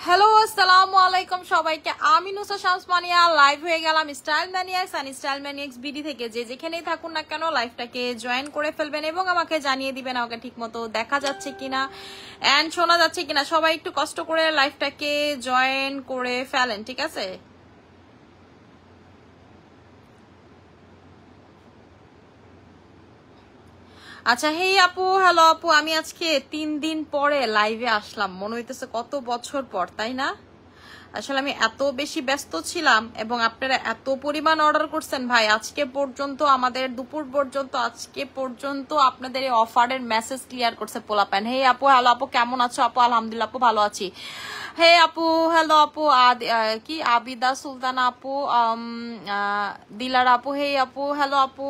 Hello আসসালামু আলাইকুম সবাইকে, আমি নুসা শামসমানিয়া লাইভ হয়ে গেলাম style maniacs and style maniacs BD থেকে। যে যেখানেই থাকুন না কেন লাইভটাকে জয়েন করে ফেলবেন এবং আমাকে জানিয়ে দিবেন আমাকে ঠিকমতো দেখা যাচ্ছে কিনা এন্ড শোনা যাচ্ছে কিনা। সবাই একটু কষ্ট করে লাইভটাকে জয়েন করে ফেলেন, ঠিক আছে? আচ্ছা, হেই আপু, হ্যালো আপু, আমি আজকে 3 দিন পরে লাইভে আসলাম। মনে হইতেছে কত বছর পর, তাই না? আসলে আমি এত বেশি ব্যস্ত ছিলাম এবং আপনারা এত পরিমাণ অর্ডার করছেন ভাই। আজকে পর্যন্ত আমাদের দুপুর পর্যন্ত আজকে পর্যন্ত আপনাদের এই অফারের মেসেজ ক্লিয়ার করছে পোলাপান। হে আপু, হ্যালো আপু, কেমন আছো আপু? আলহামদুলিল্লাহ আপু, ভালো আছি। হে আপু, হ্যালো আপু, কি আবিদা সুলতানা আপু, দিলার আপু, হে আপু, হ্যালো আপু,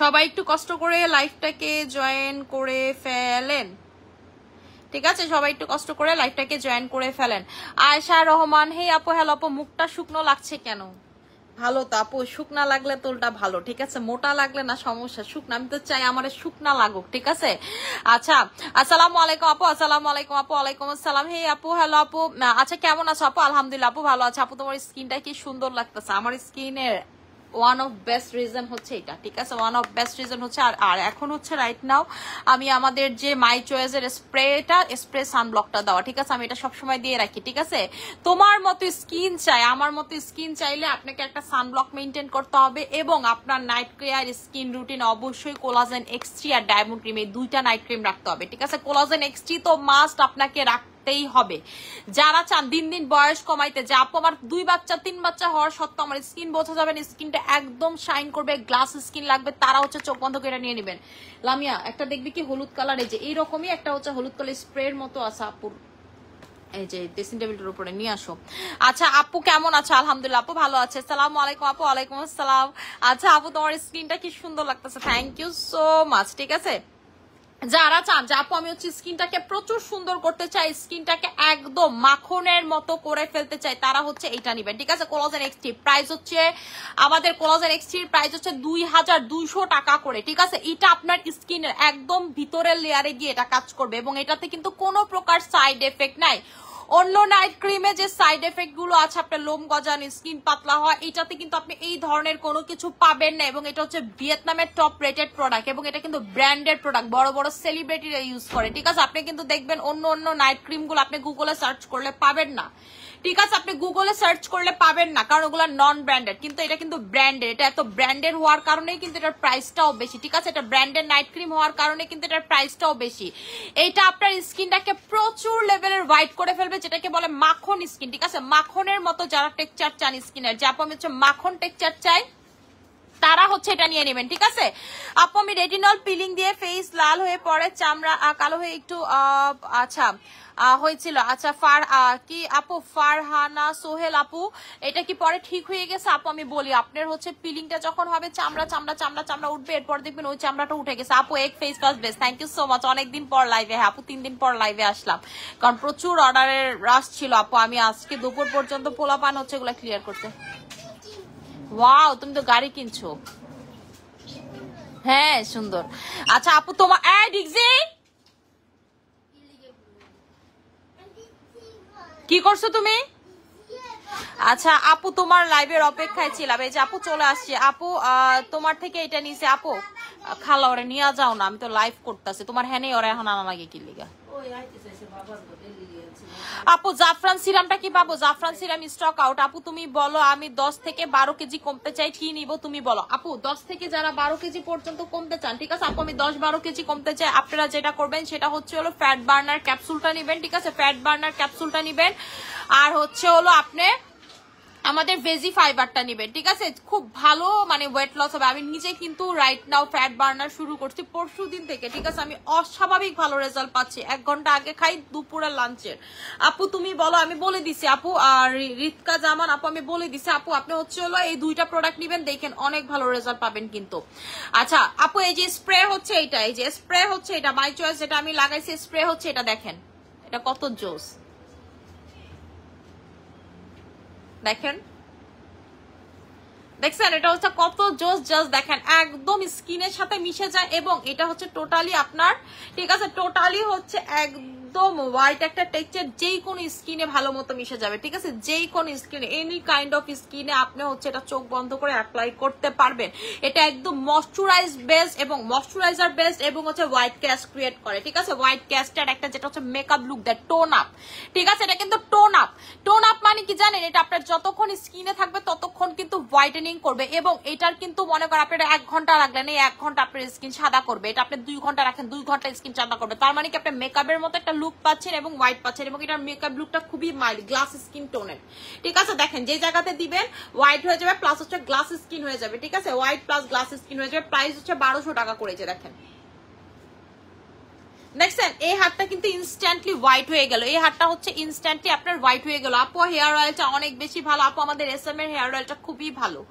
সবাই একটু কষ্ট করে লাইভটাকে জয়েন করে ফেলেন, ঠিক আছে? সবাই একটু কষ্ট করে লাইভটাকে জয়েন করে ফেলেন। আয়েশা রহমান, হে আপু, হ্যালো আপু, মুখটা শুকনো লাগছে কেন? ভালো তো আপু, শুকনা লাগলে তোলটা ভালো, ঠিক আছে? মোটা লাগলে না সমস্যা, শুকনা আমি তো চাই আমার শুকনা লাগুক, ঠিক আছে? আচ্ছা, আসসালামু আলাইকুম আপু, আসসালামু আলাইকুম আপু, ওয়ালাইকুম আসসালাম। হে আপু, হ্যালো আপু, আচ্ছা কেমন আছো আপু? আলহামদুলিল্লাহ আপু, ভালো আছে আপু। তোমার স্কিনটা কি সুন্দর লাগতেছে। আমার স্কিনের ওয়ান অফ বেস্ট রিজন হচ্ছে এটা, ঠিক আছে? ওয়ান অফ বেস্ট রিজন হচ্ছে আর এখন হচ্ছে রাইট নাও আমি আমাদের যে মাই চয়েসের স্প্রে সানব্লকটা দেওয়া, ঠিক আছে? আমি এটা সবসময় দিয়ে রাখি, ঠিক আছে? তোমার মতো স্কিন চাই, আমার মতো স্কিন চাইলে আপনাকে একটা সানব্লক মেনটেন করতে হবে এবং আপনার নাইট কেয়ার স্কিন রুটিন অবশ্যই কোলাজেন এক্স3 আর ডায়মন্ড ক্রিম, এই দুইটা নাইট ক্রিম রাখতে হবে, ঠিক আছে? কোলাজেন এক্স3 তো মাস্ট আপনাকে রাখতেই হবে। যারা চান দিন দিন বয়স কমাইতে, যে আপু আমার 2 বাচ্চা 3 বাচ্চা হওয়ার সত্ত্বেও আমার স্কিন বোঝা যাবে না, স্কিনটা একদম শাইন করবে, গ্লাস স্কিন লাগবে, তারা হচ্ছে চোখ বন্ধ করে নিয়ে নেবেন। লামিয়া, একটা দেখবি কি হলুদ কালার, এই যে এইরকমই একটা হচ্ছে হলুদ কালার স্প্রের মতো আছে আপুর, এই যে ড্রেসিং টেবিলটার উপরে নিয়ে আসো। আচ্ছা আপু কেমন আছো? আলহামদুলিল্লাহ আপু, ভালো আছে। আসসালামু আলাইকুম আপু, ওয়ালাইকুম আসসালাম। আচ্ছা আপু, তোমার স্কিনটা কি সুন্দর লাগতেছে, থ্যাংক ইউ সো মাচ, ঠিক আছে? যারা চান যে আপু আমি হচ্ছে স্কিনটাকে প্রচুর সুন্দর করতে চাই, স্কিনটাকে একদম মাখনের মতো করে ফেলতে চাই, তারা হচ্ছে এইটা নিবেন, ঠিক আছে? কোলাজেন এক্স3 প্রাইস হচ্ছে আমাদের কোলাজেন এক্স3 প্রাইস হচ্ছে 2200 টাকা করে, ঠিক আছে? এটা আপনার স্কিনের একদম ভিতরের লেয়ারে গিয়ে এটা কাজ করবে এবং এটাতে কিন্তু কোনো প্রকার সাইড এফেক্ট নাই। অন্য নাইট ক্রিমে যে সাইড এফেক্ট গুলো আছে, আপনার লোম গজান, স্কিন পাতলা হয়, এটাতে কিন্তু আপনি এই ধরনের কোনো কিছু পাবেন না এবং এটা হচ্ছে ভিয়েতনামের টপ রেটেড প্রোডাক্ট এবং এটা কিন্তু ব্র্যান্ডেড প্রোডাক্ট, বড় বড় সেলিব্রিটিরা ইউজ করে, ঠিক আছে? আপনি কিন্তু দেখবেন অন্য অন্য নাইট ক্রিম গুলো আপনি গুগলে সার্চ করলে পাবেন না, ঠিক আছে? আপনি গুগলে সার্চ করলে পাবেন না, কারণ ওগুলো নন ব্র্যান্ডেড, কিন্তু এটা কিন্তু ব্র্যান্ডেড। এটা এত ব্র্যান্ডেড হওয়ার কারণেই কিন্তু এটার প্রাইসটাও বেশি, ঠিক আছে? এটা ব্র্যান্ডেড নাইট ক্রিম হওয়ার কারণে কিন্তু এটার প্রাইসটাও বেশি। এটা আপনার স্কিনটাকে প্রচুর লেভেলের হোয়াইট করে ফেলবে, যেটাকে বলে মাখন স্কিন, ঠিক আছে? মাখনের মতো যারা টেক্সচার চান স্কিনের, যে আপু আমি হচ্ছে মাখন টেক্সচার চাই, তারা হচ্ছে এটা নিয়ে নেবেন, ঠিক আছে? আপু আমি রেটিনল পিলিং দিয়ে ফেস লাল হয়ে পড়ে, চামড়া কালো হয়ে একটু আচ্ছা হয়েছিল। আচ্ছা কি আপু ফারহানা সোহেল আপু, এটা কি পরে ঠিক হয়ে গেছে? আপু আমি বলি, আপনার হচ্ছে পিলিংটা যখন হবে চামড়া চামড়া চামড়া চামড়া উঠবে, এরপর দেখবেন ওই চামড়াটা উঠে গেছে। আপু এক face first best, thank you so much. অনেকদিন পর লাইভে, হ্যাঁ আপু 3 দিন পর লাইভে আসলাম, কারণ প্রচুর অর্ডারের রাশ ছিল আপু। আমি আজকে দুপুর পর্যন্ত পোলাপান হচ্ছে এগুলো ক্লিয়ার করতে। ওয়াও, তুমি তো গাড়ি কিনছো, হ্যাঁ সুন্দর। আচ্ছা আপু তোমার ডিক্সি কি করছো তুমি? আচ্ছা আপু তোমার লাইভের অপেক্ষায় ছিলাম, এই যে আপু চলে আসছে। আপু তোমার থেকে এটা নিছে আপু, খালা ওরে নিয়ে যাও না, আমি তো লাইভ করতেছি। তোমার হ্যাঁ নেই ওরা এখন আনা লাগে কি লিগা? আপু জাফরান সিরামটা কি পাবো? জাফরান সিরাম স্টক আউট। আপু তুমি বলো, আমি 10 থেকে 12 কেজি কমতে চাই, কি নিব তুমি বলো? আপু 10 থেকে যারা 12 কেজি পর্যন্ত কমতে চান, ঠিক আছে? আপু আমি 10-12 কেজি কমতে চাই, আপনারা যেটা করবেন সেটা হচ্ছে হলো ফ্যাট বার্নার ক্যাপসুলটা নিবেন, ঠিক আছে? ফ্যাট বার্নার ক্যাপসুলটা নিবেন আর হচ্ছে হলো আপনি আমাদের ভেজি ফাইবারটা নিবেন, ঠিক আছে? খুব ভালো মানে ওয়েট লস হবে। আমি নিজে কিন্তু রাইট নাও ফ্যাট বার্নার শুরু করছি পরশু দিন থেকে, ঠিক আছে? আমি অস্বাভাবিক ভালো রেজাল্ট পাচ্ছি। 1 ঘন্টা আগে খাই, দুপুরের লাঞ্চের। আপু তুমি বলো, আমি বলে দিছি আপু। আর রিতকা জামান আপু আমি বলে দিছি আপু, আপনি হচ্ছে হলো এই 2টা প্রোডাক্ট নিবেন, দেখেন অনেক ভালো রেজাল্ট পাবেন কিন্তু। আচ্ছা আপু এই যে স্প্রে হচ্ছে এইটা, এই যে স্প্রে হচ্ছে এটা মাই চয়েস, যেটা আমি লাগাইছি স্প্রে হচ্ছে এটা, দেখেন এটা কত জোস, দেখেন দেখছেন এটা হচ্ছে কত জোস, জাস্ট দেখেন একদম স্কিনের সাথে মিশে যায় এবং এটা হচ্ছে টোটালি আপনার, ঠিক আছে? টোটালি হচ্ছে একদম একদম হোয়াইট একটা টেক্সচার, যেই কোনো স্কিনে ভালো মতো মিশে যাবে, ঠিক আছে? যেই কোনো স্কিনে, এনি কাইন্ড অফ স্কিনে আপনি হচ্ছে এটা চোখ বন্ধ করে অ্যাপ্লাই করতে পারবেন। এটা একদম ময়শ্চারাইজ বেসড এবং ময়শ্চারাইজার বেসড এবং হচ্ছে হোয়াইট ক্যাস্ট ক্রিয়েট করে, ঠিক আছে? হোয়াইট ক্যাস্টের একটা যেটা হচ্ছে মেকআপ লুক দেয়, টোন আপ, ঠিক আছে? এটা কিন্তু টোন আপ। টোন আপ মানে কি জানেন? এটা আপনার যতক্ষণ স্কিনে থাকবে ততক্ষণ কিন্তু হোয়াইটেনিং করবে, এবং এটার কিন্তু মনে করেন আপনার 1 ঘন্টা রাখলেন, এই 1 ঘন্টা আপনার স্কিন সাদা করবে। এটা আপনি 2 ঘন্টা রাখেন, 2 ঘন্টা স্কিন সাদা করবে। তার মানে কি আপনি মেকআপের মতো একটা লুক পাচ্ছেন এবং হোয়াইট পাচ্ছেন, এবং এটার মেকআপ লুকটা খুবই মাইল্ড গ্লাস স্কিন টোনের, ঠিক আছে? দেখেন যে জায়গাতে দিবেন হোয়াইট হয়ে যাবে প্লাস হচ্ছে গ্লাস স্কিন হয়ে যাবে, ঠিক আছে? হোয়াইট প্লাস গ্লাস স্কিন হয়ে যাবে। প্রাইস হচ্ছে 1200 টাকা করেছে। দেখেন দেখছেন এই হাতটা কিন্তু ইনস্ট্যান্টলি হোয়াইট হয়ে গেল, এই হাতটা হচ্ছে ইনস্ট্যান্টলি আপনার হোয়াইট হয়ে গেল। আপু হেয়ার অয়েলটা অনেক বেশি ভালো আপু, আমাদের এসএম এর হেয়ার অয়েলটা খুবই ভালো,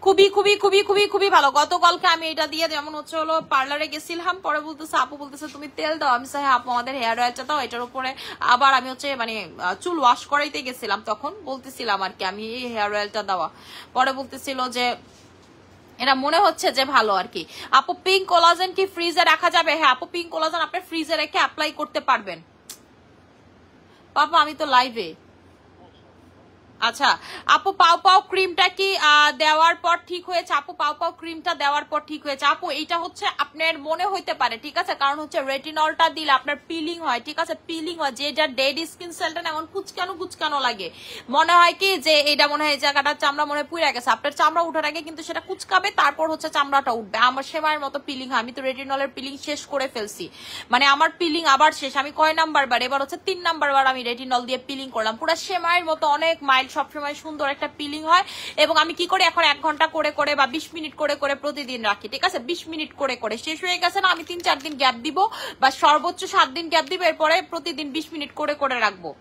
খুবই খুবই খুবই খুবই খুবই ভালো। গতকালকে আমি এটা দিয়ে যেমন হচ্ছে হলো পার্লারে গেছিলাম, পরে বলতেছে আপু বলতেছে তুমি তেল দাও, আমি হ্যাঁ আপু আমাদের হেয়ার অয়েলটা দাও। এটার উপরে আবার আমি হচ্ছে মানে চুল ওয়াশ করাইতে গেছিলাম, তখন বলতেছিলাম আর কি আমি এই হেয়ার অয়েলটা দেওয়া, পরে বলতেছিল যে এটা মনে হচ্ছে যে ভালো আর কি। আপু পিঙ্ক কোলাজেন কি ফ্রিজে রাখা যাবে? হ্যাঁ আপু পিঙ্ক কোলাজেন আপনি ফ্রিজে রেখে অ্যাপ্লাই করতে পারবেন। পাপা আমি তো লাইভে। আচ্ছা আপু পাও পাও ক্রিমটা কি দেওয়ার পর ঠিক হয়েছে? আপু পাও পাও ক্রিমটা দেওয়ার পর ঠিক হয়েছে। আপু এটা হচ্ছে আপনার মনে হইতে পারে, ঠিক আছে? কারণ হচ্ছে রেটিনলটা দিলে আপনার পিলিং হয়, ঠিক আছে? পিলিং হয়, যে যা ডেড স্কিন সেলটা এমন কুচকানো কুচকানো লাগে, মনে হয় কি যে এটা মনে হয় এই জায়গাটার চামড়া মনে হয় পুড়ে গেছে। আপনার চামড়া উঠার আগে কিন্তু সেটা কুচকাবে, তারপর হচ্ছে চামড়াটা উঠবে। আমার সেমাইয়ের মতো পিলিং হয়। আমি তো রেটিনলের পিলিং শেষ করে ফেলছি, মানে আমার পিলিং আবার শেষ। আমি কয় নাম্বার বার, এবার হচ্ছে 3 নাম্বার বার আমি রেটিনল দিয়ে পিলিং করলাম। পুরো সেমাইয়ের মতো অনেক মাইল্ড, সবসময় সুন্দর একটা পিলিং হয়। এবং আমি কি করি এখন 1 ঘন্টা করে করে বা 20 মিনিট করে করে প্রতিদিন রাখি, ঠিক আছে? 20 মিনিট করে করে শেষ হয়ে গেছে না, আমি 3-4 দিন গ্যাপ দিব বা সর্বোচ্চ 7 দিন গ্যাপ দিব, এরপরে প্রতিদিন 20 মিনিট করে করে রাখবো।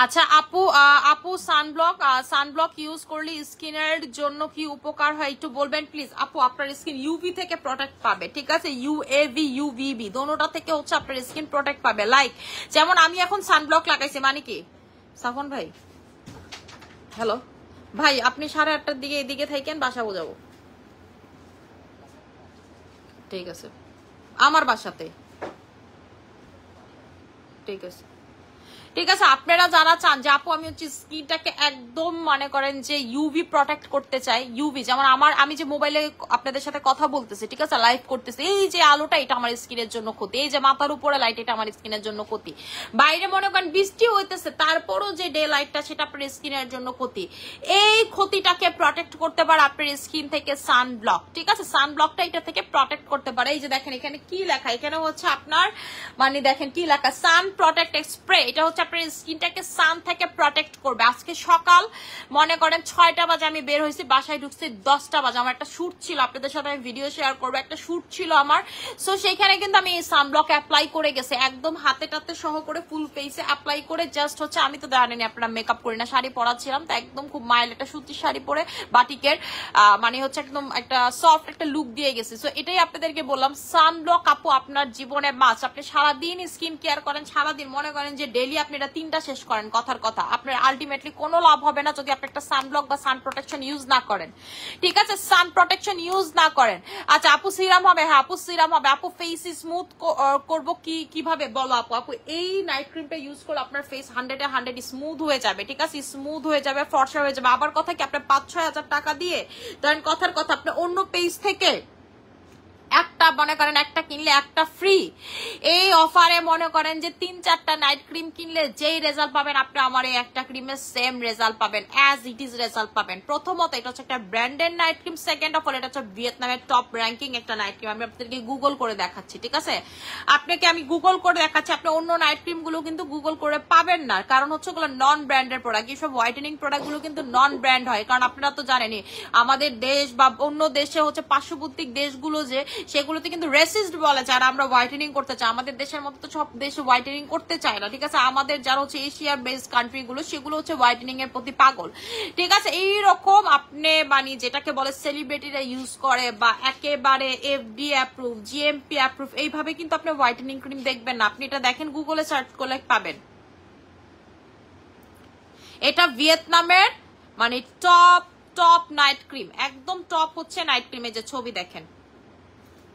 আচ্ছা আপু আপু সানব্লক ইউজ করলে স্কিনের জন্য কি উপকার হয় একটু বলবেন প্লিজ? আপু আপনার স্কিন ইউভি থেকে প্রোটেক্ট পাবে, ঠিক আছে? ইউএভি ইউভিবি দোনোটা থেকে হচ্ছে আপনার স্কিন প্রোটেক্ট পাবে। লাইক যেমন আমি এখন সানব্লক লাগাইছি, মানে কি সাফন ভাই, হ্যালো ভাই, আপনি 8:30টার দিকে এদিকে থাকেন, বাসা বোঝাবো, ঠিক আছে? আমার বাসাতে, ঠিক আছে ঠিক আছে। আপনারা যারা চান যে আপু আমি হচ্ছে স্কিনটাকে একদম মনে করেন যে ইউভি প্রোটেক্ট করতে চাই, ইউভি যেমন আমি যে মোবাইলে আপনাদের সাথে কথা বলতেছি, ঠিক আছে, লাইভ করতেছি, এই যে আলোটা এটা আমার স্কিনের জন্য ক্ষতি, এই যে মাথার উপরে লাইট এটা আমার স্কিনের জন্য ক্ষতি, বাইরে মনে করেন বৃষ্টি হইতেছে তারপরও যে ডে লাইটটা সেটা আপনার স্কিনের জন্য ক্ষতি। এই ক্ষতিটাকে প্রোটেক্ট করতে পারে আপনার স্কিন থেকে সানব্লক, ঠিক আছে? সানব্লকটা এটা থেকে প্রোটেক্ট করতে পারে। এই যে দেখেন এখানে কি লেখা, এখানে হচ্ছে আপনার মানে দেখেন কি লেখা, সান প্রোটেক্ট স্প্রে। এটা হচ্ছে আপনার স্কিনটাকে সান থেকে প্রোটেক্ট করবে। আজকে সকাল মনে করেন 6টা বাজে আমি বের হয়েছি, বাসায় ঢুকছি 10টা বাজে। আমার একটা শুট ছিল, আপনাদের সাথে আমি ভিডিও শেয়ার করবো, একটা শুট ছিল আমার। সো সেইখানে কিন্তু আমি এই সানব্লক অ্যাপ্লাই করে গেছি, একদম হাতে টাতে সহ করে ফুল ফেসে অ্যাপ্লাই করে জাস্ট হচ্ছে আমি তো জানেনি আপনারা মেকআপ করি না, শাড়ি পরা ছিলাম, তো একদম খুব মাইল্ড একটা সুতির শাড়ি পরে বাটিকের মানে হচ্ছে একদম একটা সফট একটা লুক দিয়ে গেছি। সো এটাই আপনাদেরকে বললাম, সানব্লক আপু আপনার জীবনে মাস্ট। আপনি সারাদিন স্কিন কেয়ার করেন, সারাদিন মনে করেন যে ডেইলি আপনি এটা 3টা শেষ করেন, কথার কথা আপনার আলটিমেটলি কোনো লাভ হবে না যদি আপনি একটা সানব্লক বা সান প্রোটেকশন ইউজ না করেন, ঠিক আছে? সান প্রোটেকশন ইউজ না করেন। আচ্ছা আপু সিরাম হবে? হ্যাঁ আপু সিরাম হবে। আপু ফেস স্মুথ করবো কিভাবে বলো আপু? আপু এই নাইট ক্রিমটা ইউজ করলে আপনার ফেস 100-এ 100 স্মুথ হয়ে যাবে, ঠিক আছে? স্মুথ হয়ে যাবে, ফর্সা হয়ে যাবে। আবার কথা কি আপনি 5-6 হাজার টাকা দিয়ে ধরেন, কথার কথা আপনি অন্য পেজ থেকে একটা মনে করেন একটা কিনলে একটা ফ্রি, এই অফারে মনে করেন যে 3-4টা নাইট ক্রিম কিনলে যেই রেজাল্ট পাবেন আপনি আমার এই একটা ক্রিমের সেম রেজাল্ট পাবেন, অ্যাজ ইট ইজ রেজাল্ট পাবেন। প্রথমত এটা হচ্ছে একটা branded night cream, second of all এটা হচ্ছে ভিয়েতনামের টপ র্যাঙ্কিং একটা নাইট ক্রিম। আমি আপনাদেরকে গুগল করে দেখাচ্ছি, ঠিক আছে? আপনাকে আমি গুগল করে দেখাচ্ছি, আপনি অন্য নাইট ক্রিম গুলো কিন্তু গুগল করে পাবেন না, কারণ হচ্ছে ওগুলো নন ব্র্যান্ডের প্রোডাক্ট। এইসব হোয়াইটেনিং প্রোডাক্ট গুলো কিন্তু নন ব্র্যান্ড হয়, কারণ আপনারা তো জানেনই আমাদের দেশ বা অন্য দেশে হচ্ছে পার্শ্ববর্তী দেশগুলো যে সেগুলোতে কিন্তু রেসিস্ট বলে যারা আমরা হোয়াইটেনিং করতে চাই। আমাদের দেশের মতো তো সব দেশে হোয়াইটেনিং করতে চায় না, ঠিক আছে? আমাদের যারা হচ্ছে এশিয়ার বেসড কান্ট্রি গুলো সেগুলো হচ্ছে হোয়াইটেনিং এর প্রতি পাগল, ঠিক আছে? এইরকম আপনি মানে যেটাকে বলে সেলিব্রিটিরা ইউজ করে বা একেবারে এফডি অ্যাপ্রুভ, জিএমপি অ্যাপ্রুভ, এইভাবে কিন্তু আপনি হোয়াইটেনিং ক্রিম দেখবেন না। আপনি এটা দেখেন গুগলে সার্চ করলে পাবেন। এটা ভিয়েতনামের মানে টপ টপ নাইট ক্রিম, একদম টপ হচ্ছে নাইট ক্রিমের যে ছবি দেখেন,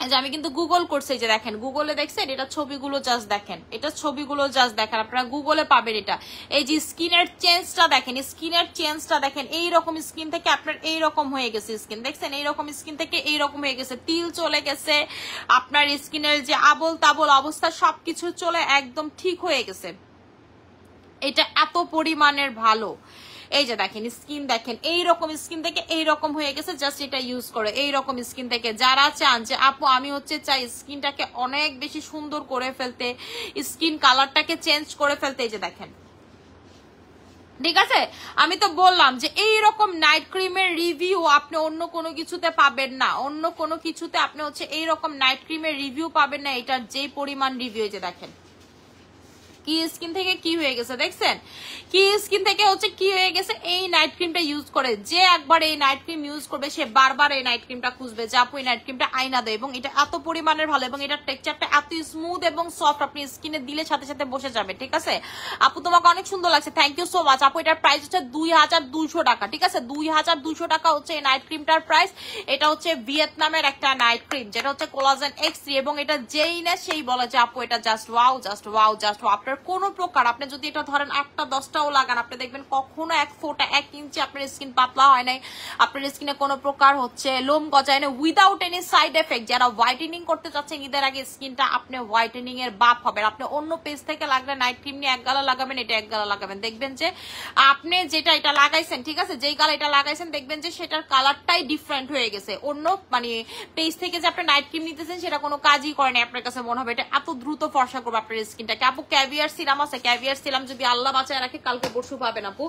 এই যে আমি কিন্তু গুগল করছি, যে দেখেন গুগলে দেখছেন, এটা ছবিগুলো জাস্ট দেখেন, এটা ছবিগুলো জাস্ট দেখেন, আপনারা গুগলে পাবেন এটা। এই যে স্কিনের চেঞ্জটা দেখেন, স্কিনের চেঞ্জটা দেখেন, এইরকম স্কিন থেকে আপনার এইরকম হয়ে গেছে স্কিন, দেখছেন এইরকম স্কিন থেকে এইরকম হয়ে গেছে, তিল চলে গেছে, আপনার স্কিনের যে আবল তাবল অবস্থা সবকিছু চলে একদম ঠিক হয়ে গেছে। এটা এত পরিমাণের ভালো। এই যে দেখেন স্কিন দেখেন, এইরকম স্কিন থেকে এইরকম হয়ে গেছে, জাস্ট এটা ইউজ করে। এইরকম স্কিন থেকে যারা চান যে আপু আমি চাই স্কিনটাকে অনেক বেশি সুন্দর করে ফেলতে, স্কিন কালারটাকে চেঞ্জ করে ফেলতে, এই যে দেখেন, ঠিক আছে। আমি তো বললাম যে এইরকম নাইট ক্রিমের রিভিউ আপনি অন্য কোনো কিছুতে পাবেন না, অন্য কোনো কিছুতে আপনি এইরকম নাইট ক্রিমের রিভিউ পাবেন না, এটার যে পরিমাণ রিভিউ। এই যে দেখেন কি স্কিন থেকে কি হয়ে গেছে, দেখছেন কি স্কিন থেকে কি হয়ে গেছে। এই নাইট ক্রিমটা ইউজ করে যে একবার এই নাইট ক্রিম ইউজ করবে সে বারবার এই নাইট ক্রিমটা খুঁজবে যে আপু এই নাইট ক্রিমটা আইনা দেয়, এবং এটা এত পরিমাণের ভালো, এবং এটার টেক্সচারটা এত স্মুথ এবং সফট, আপনি স্কিনে দিলে সাথে সাথে বসে যাবে। ঠিক আছে আপু, তোমাকে অনেক সুন্দর লাগছে, থ্যাংক ইউ সো মাচ আপু। এটার প্রাইস 2200 টাকা, ঠিক আছে 2200 টাকা এই নাইট ক্রিমটার প্রাইস। এটা ভিয়েতনামের একটা নাইট ক্রিম, যেটা কোলাজেন X3, এবং এটা যেই না সেই বলে যে আপু এটা just wow, just wow, just wow. আপনার কোনো প্রকার আপনি যদি এটা ধরেন 8টা 10টাও লাগান, আপনি দেখবেন কখনো 1 ফোঁটা 1 ইঞ্চি আপনার স্কিন পাতলা হয় নাই, আপনার স্কিনে কোনো প্রকার লোম গজায় না, উইদাউট এনি সাইড এফেক্ট। যারা হোয়াইটেনিং করতে চাচ্ছেন ঈদের আগে স্কিনটা, আপনি হোয়াইটেনিং এর বাপ হবেন। আপনি অন্য পেজ থেকে লাগলে নাইট ক্রিম নিয়ে 1 গালা লাগাবেন, এটা 1 গালা লাগাবেন, দেখবেন যে আপনি যেটা এটা লাগাইছেন, ঠিক আছে যেই গালা এটা লাগাইছেন, দেখবেন যে সেটার কালারটাই ডিফারেন্ট হয়ে গেছে। অন্য পেজ থেকে যে আপনি নাইট ক্রিম নিতেছেন সেটা কোনো কাজই করে না, আপনার কাছে মনে হবে এটা এত দ্রুত ফর্সা করবে আপনার স্কিনটাকে। আপু ক্যাভিয়ার সিরাম আছে, ক্যাভিয়ার সিরাম যদি আল্লাহ বাঁচায় রাখে কালকে পরশু পাবেন আপু,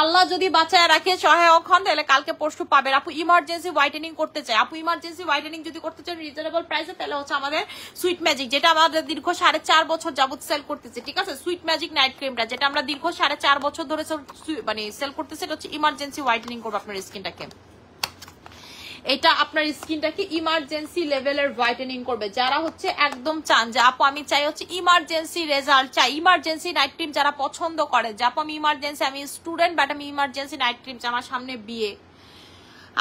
আল্লাহ যদি বাঁচায় রাখে সহায়ক হন তাহলে কালকে পরশু পাবেন আপু। ইমার্জেন্সি হোয়াইটেনিং করতে চাই আপু, ইমার্জেন্সি হোয়াইটেনিং যদি করতে চান রিজনেবল প্রাইসে, তাহলে আমাদের সুইট ম্যাজিক, যেটা আমাদের দীর্ঘ 4.5 বছর যাবত সেল করতেছে, ঠিক আছে সুইট ম্যাজিক নাইট ক্রিমটা, যেটা আমরা দীর্ঘ 4.5 বছর ধরে সেল করতেছে, এটা ইমার্জেন্সি হোয়াইটেনিং করবে আপনার স্কিনটাকে। এটা আপনার স্কিনটাকে ইমার্জেন্সি লেভেলের হোয়াইটেনিং করবে। যারা একদম চান যে আপু আমি চাই ইমার্জেন্সি রেজাল্ট চাই, ইমার্জেন্সি নাইট ক্রিম যারা পছন্দ করে যে আপু আমি ইমার্জেন্সি, আমি স্টুডেন্ট বাট আমি ইমার্জেন্সি নাইট ক্রিম, আমার সামনে বিয়ে,